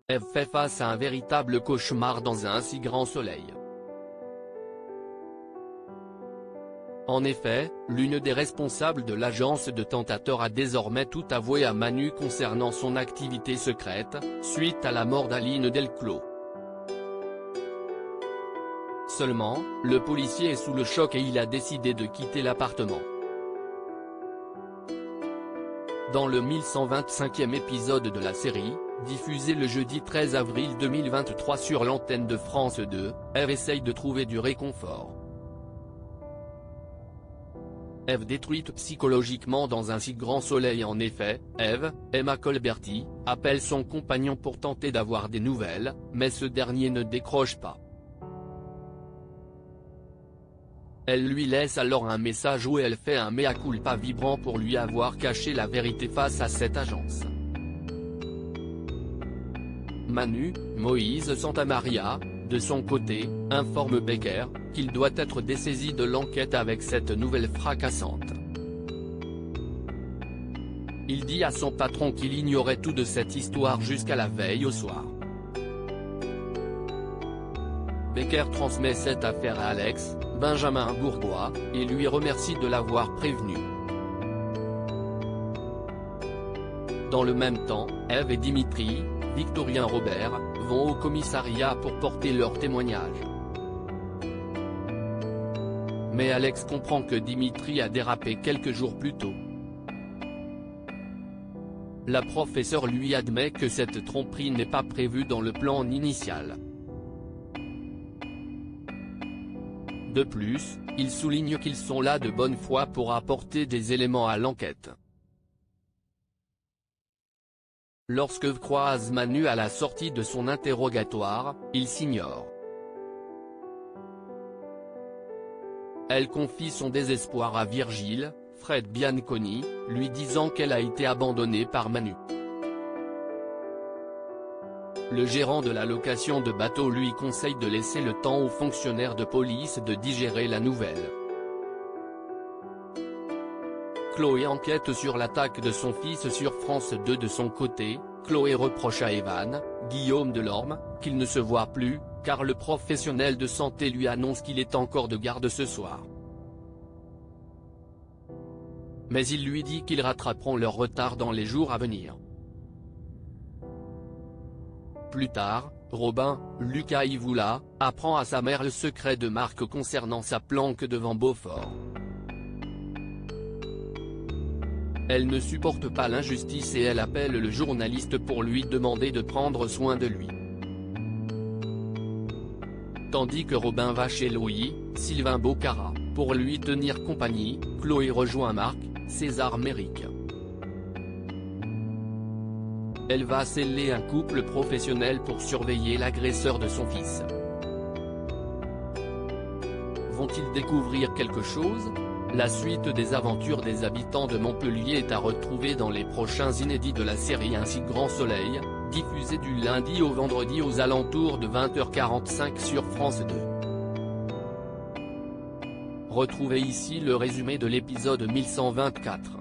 Ève fait face à un véritable cauchemar dans un si grand soleil. En effet, l'une des responsables de l'agence de Tentateur a désormais tout avoué à Manu concernant son activité secrète, suite à la mort d'Aline Delclos. Seulement, le policier est sous le choc et il a décidé de quitter l'appartement. Dans le 1125e épisode de la série, diffusé le jeudi 13 avril 2023 sur l'antenne de France 2, Ève essaye de trouver du réconfort. Ève détruite psychologiquement dans un si grand soleil. En effet, Ève, Emma Colberti, appelle son compagnon pour tenter d'avoir des nouvelles, mais ce dernier ne décroche pas. Elle lui laisse alors un message où elle fait un mea culpa vibrant pour lui avoir caché la vérité face à cette agence. Manu, Moïse Santamaria, de son côté, informe Becker, qu'il doit être dessaisi de l'enquête avec cette nouvelle fracassante. Il dit à son patron qu'il ignorait tout de cette histoire jusqu'à la veille au soir. Becker transmet cette affaire à Alex, Benjamin Bourgois, et lui remercie de l'avoir prévenu. Dans le même temps, Ève et Dimitri, Victorien Robert, vont au commissariat pour porter leur témoignage. Mais Alex comprend que Dimitri a dérapé quelques jours plus tôt. La professeure lui admet que cette tromperie n'est pas prévue dans le plan initial. De plus, il souligne qu'ils sont là de bonne foi pour apporter des éléments à l'enquête. Lorsque croise Manu à la sortie de son interrogatoire, il s'ignore. Elle confie son désespoir à Virgile, Fred Bianconi, lui disant qu'elle a été abandonnée par Manu. Le gérant de la location de bateau lui conseille de laisser le temps aux fonctionnaires de police de digérer la nouvelle. Chloé enquête sur l'attaque de son fils sur France 2. De son côté, Chloé reproche à Evan, Guillaume Delorme, qu'il ne se voit plus, car le professionnel de santé lui annonce qu'il est encore de garde ce soir. Mais il lui dit qu'ils rattraperont leur retard dans les jours à venir. Plus tard, Robin, Lucas Ivoula, apprend à sa mère le secret de Marc concernant sa planque devant Beaufort. Elle ne supporte pas l'injustice et elle appelle le journaliste pour lui demander de prendre soin de lui. Tandis que Robin va chez Louis, Sylvain Bocara, pour lui tenir compagnie, Chloé rejoint Marc, César Méric. Elle va sceller un couple professionnel pour surveiller l'agresseur de son fils. Vont-ils découvrir quelque chose ? La suite des aventures des habitants de Montpellier est à retrouver dans les prochains inédits de la série Un si grand soleil, diffusé du lundi au vendredi aux alentours de 20h45 sur France 2. Retrouvez ici le résumé de l'épisode 1124.